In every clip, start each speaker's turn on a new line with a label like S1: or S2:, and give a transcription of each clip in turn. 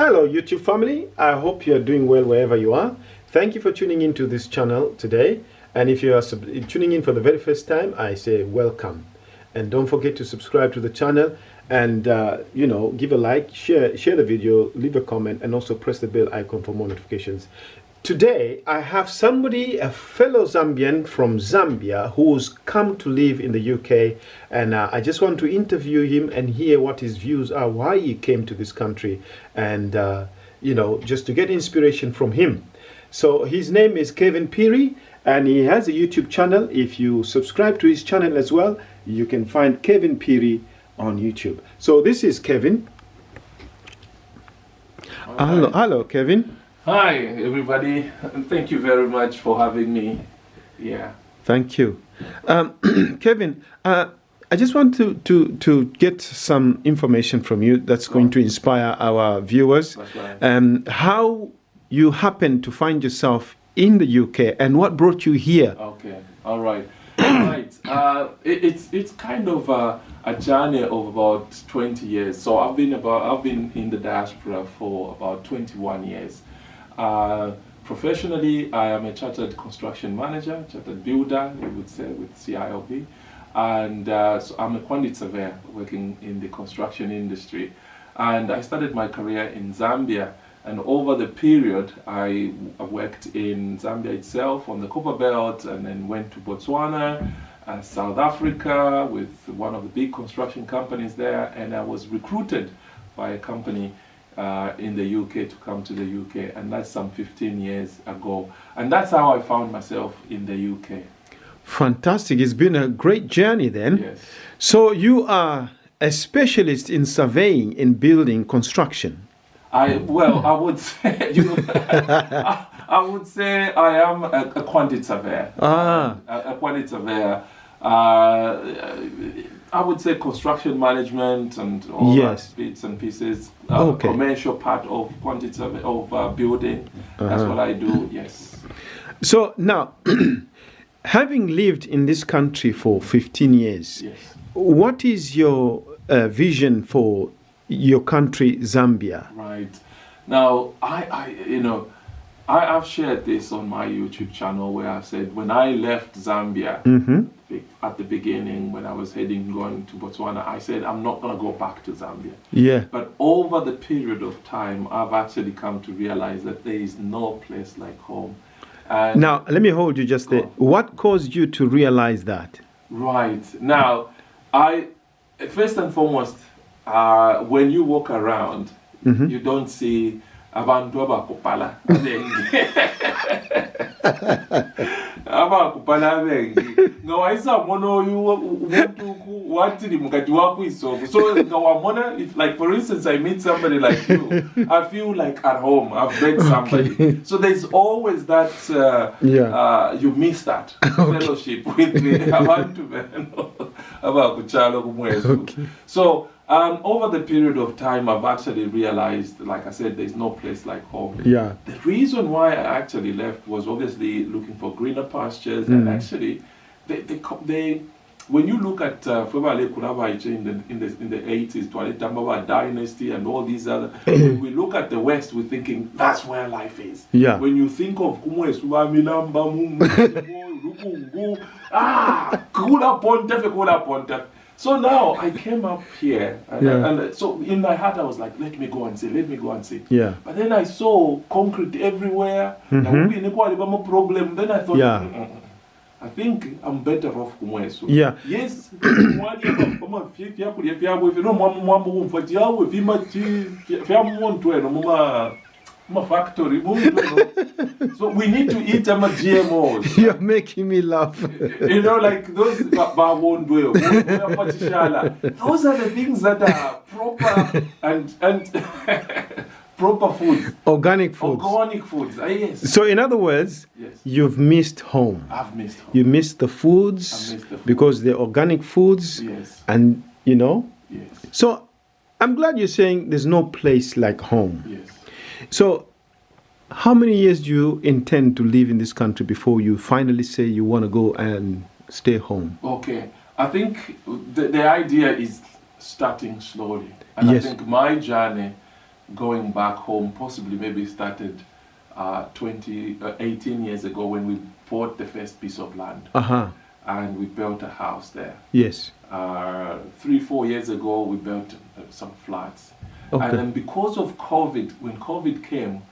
S1: Hello YouTube family, I hope you are doing well wherever you are. Thank you for tuning into this channel today, and if you are tuning in for the very first time, I say welcome. And don't forget to subscribe to the channel and give a like, share the video, leave a comment, and also press the bell icon for more notifications. Today I have somebody, a fellow Zambian from Zambia, who's come to live in the UK, and I just want to interview him and hear what his views are, why he came to this country, and just to get inspiration from him. So his name is Kevin Piri, and he has a YouTube channel. If you subscribe to his channel as well, you can find Kevin Piri on YouTube. So this is Kevin. Hello Kevin.
S2: Hi everybody, and thank you very much for having me. Yeah.
S1: Thank you. Kevin, I just want to get some information from you that's going to inspire our viewers.
S2: That's right.
S1: How you happen to find yourself in the UK and what brought you here?
S2: Okay, all right. Right. It's kind of a journey of about 20 years. So I've been in the diaspora for about 21 years. Professionally, I am a chartered construction manager, chartered builder, you would say, with CIOB, and so I'm a quantity surveyor working in the construction industry. And I started my career in Zambia, and over the period I worked in Zambia itself on the Copper Belt, and then went to Botswana, South Africa with one of the big construction companies there, and I was recruited by a company in the UK to come to the UK, and that's some 15 years ago, and that's how I found myself in the UK.
S1: Fantastic. It's been a great journey then.
S2: Yes.
S1: So you are a specialist in surveying, in building, construction.
S2: I would say I would say I am a quantity surveyor. A quantity surveyor. I would say construction management and all that bits and pieces. Commercial part of quantity survey of building. That's what I do. Yes.
S1: So now, having lived in this country for 15 years,
S2: yes,
S1: what is your vision for your country, Zambia?
S2: Right. Now, I've shared this on my YouTube channel where I've said when I left Zambia at the beginning, when I was going to Botswana, I said I'm not going to go back to Zambia.
S1: Yeah.
S2: But over the period of time, I've actually come to realize that there is no place like home. And
S1: now, let me hold you just there. What caused you to realize that?
S2: Right. Now, first and foremost, when you walk around, you don't see abantu abakupala abengi ngawayisa mono watiri mukati wako isoko. So ngawamona, if like for instance I meet somebody like you, I feel like at home. I've met somebody. Okay. So there's always that you miss that fellowship with the abantu abakuchalo kumwezu. So over the period of time, I've actually realized, like I said, there's no place like home.
S1: Yeah.
S2: The reason why I actually left was obviously looking for greener pastures, and actually, when you look at in the 80s, Twalitambaba dynasty and all these other, when we look at the West, we're thinking that's where life is.
S1: Yeah.
S2: When you think of Kula Ponte. So now I came up here, and so in my heart I was like, let me go and see.
S1: Yeah.
S2: But then I saw concrete everywhere. Then I thought, I think I'm better off kumweso.
S1: Yeah.
S2: Yes. Factory. So we need to eat GMOs.
S1: You're making me laugh.
S2: Like those those are the things that are proper and proper food.
S1: Organic foods.
S2: Organic foods. Yes.
S1: So in other words,
S2: yes,
S1: you've missed home.
S2: I've missed home.
S1: You missed the foods, because they're organic foods.
S2: Yes.
S1: And
S2: Yes.
S1: So I'm glad you're saying there's no place like home.
S2: Yes.
S1: So how many years do you intend to live in this country before you finally say you want to go and stay home?
S2: Okay. I think the idea is starting slowly. And
S1: yes,
S2: I think my journey going back home possibly maybe started 18 years ago when we bought the first piece of land. And we built a house there.
S1: Yes.
S2: 3-4 years ago, we built some flats.
S1: Okay.
S2: And then because of COVID, when COVID came,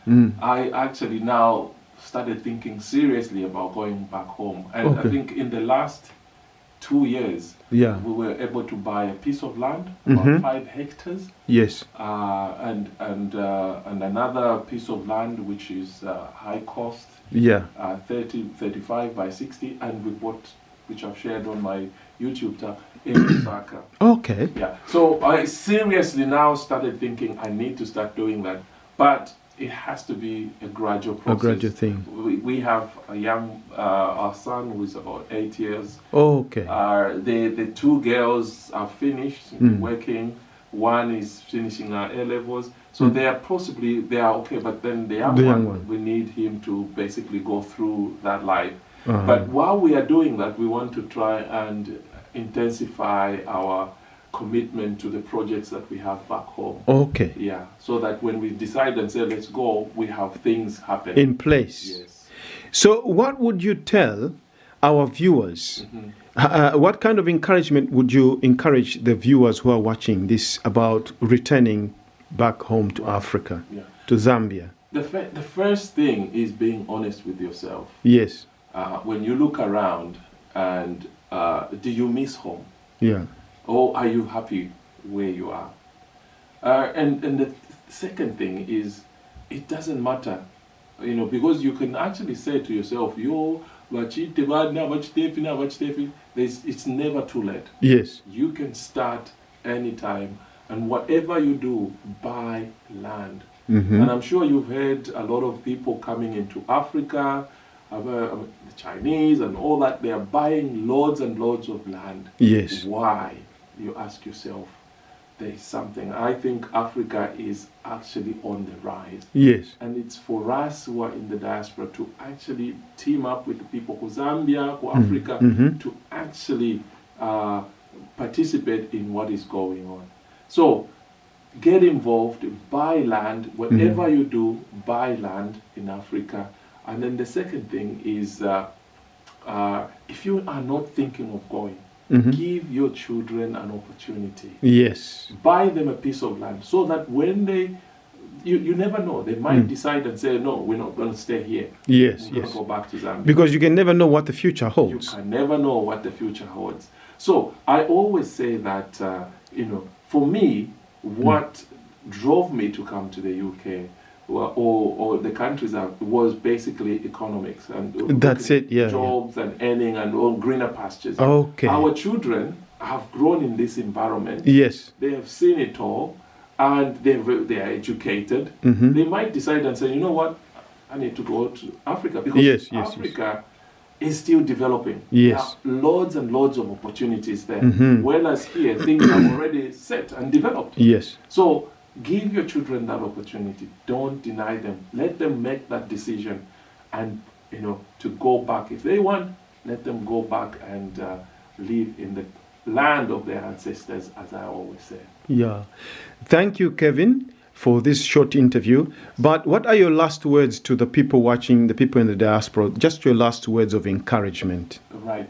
S2: I actually now started thinking seriously about going back home. And I think in the last 2 years, we were able to buy a piece of land, about 5 hectares.
S1: Yes.
S2: And another piece of land which is high cost. 35 by 60, and we bought, which I've shared on my YouTube tab, in Lusaka.
S1: Okay.
S2: Yeah. So I seriously now started thinking I need to start doing that, but it has to be a gradual process.
S1: A gradual thing.
S2: We have a young, our son who is about 8 years.
S1: Okay.
S2: The 2 girls are finished working. One is finishing her A-levels. So they are okay, but then the young one, we need him to basically go through that life. But while we are doing that, we want to try and intensify our commitment to the projects that we have back home.
S1: Okay.
S2: Yeah, so that when we decide and say, let's go, we have things happen.
S1: In place.
S2: Yes.
S1: So what would you tell our viewers? What kind of encouragement would you encourage the viewers who are watching this about returning back home to Africa, to Zambia?
S2: The first thing is being honest with yourself.
S1: Yes.
S2: When you look around and do you miss home?
S1: Yeah.
S2: Or are you happy where you are? And the second thing is, it doesn't matter, because you can actually say to yourself, it's never too late.
S1: Yes.
S2: You can start anytime, and whatever you do, buy land. And I'm sure you've heard a lot of people coming into Africa, the Chinese and all that, they are buying loads and loads of land.
S1: Yes.
S2: Why? You ask yourself, there is something. I think Africa is actually on the rise.
S1: Yes.
S2: And it's for us who are in the diaspora to actually team up with the people of Zambia, of Africa, to actually participate in what is going on. So get involved, buy land. Whatever you do, buy land in Africa. And then the second thing is, if you are not thinking of going, give your children an opportunity.
S1: Yes.
S2: Buy them a piece of land so that when you never know, they might decide and say, no, we're not going to stay here.
S1: Yes,
S2: we're going to go back to Zambia.
S1: Because you can never know what the future holds.
S2: You can never know what the future holds. So I always say that, for me, what drove me to come to the UK or the countries was basically economics and
S1: that's it,
S2: jobs and earning and all greener pastures.
S1: Okay.
S2: Our children have grown in this environment.
S1: Yes.
S2: They have seen it all, and they are educated. They might decide and say, you know what, I need to go to Africa because Africa is still developing.
S1: Yes.
S2: There are loads and loads of opportunities there. Whereas here, things are already set and developed.
S1: Yes.
S2: So give your children that opportunity. Don't deny them. Let them make that decision, and to go back. If they want, let them go back and live in the land of their ancestors, as I always say. Yeah.
S1: Thank you, Kevin, for this short interview. But what are your last words to the people watching, the people in the diaspora? Just your last words of encouragement.
S2: Right.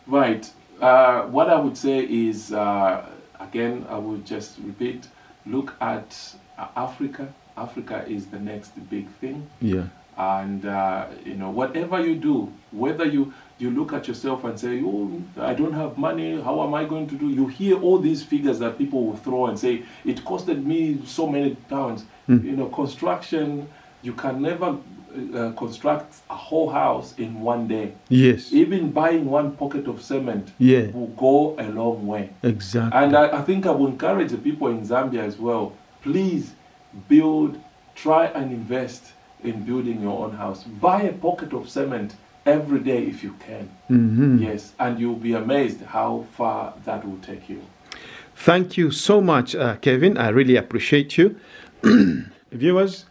S2: What I would say is, again, I would just repeat, look at Africa. Africa is the next big thing.
S1: Yeah.
S2: And, whatever you do, whether you look at yourself and say, oh, I don't have money, how am I going to do? You hear all these figures that people will throw and say, it costed me so many pounds. Construction, you can never construct a whole house in one day.
S1: Yes.
S2: Even buying one pocket of cement will go a long way.
S1: Exactly.
S2: And I think I will encourage the people in Zambia as well. Please try and invest in building your own house. Buy a pocket of cement every day if you can. Yes, and you'll be amazed how far that will take you.
S1: Thank you so much, Kevin. I really appreciate you. Viewers,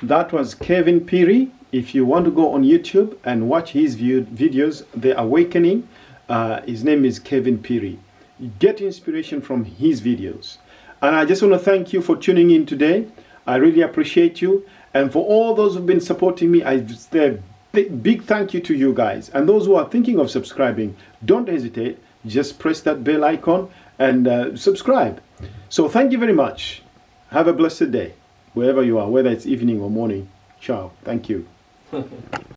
S1: that was Kevin Piri. If you want to go on YouTube and watch his videos, The Awakening, his name is Kevin Piri. Get inspiration from his videos. And I just want to thank you for tuning in today. I really appreciate you. And for all those who've been supporting me, I say a big thank you to you guys. And those who are thinking of subscribing, don't hesitate. Just press that bell icon and subscribe. So thank you very much. Have a blessed day, wherever you are, whether it's evening or morning. Ciao. Thank you.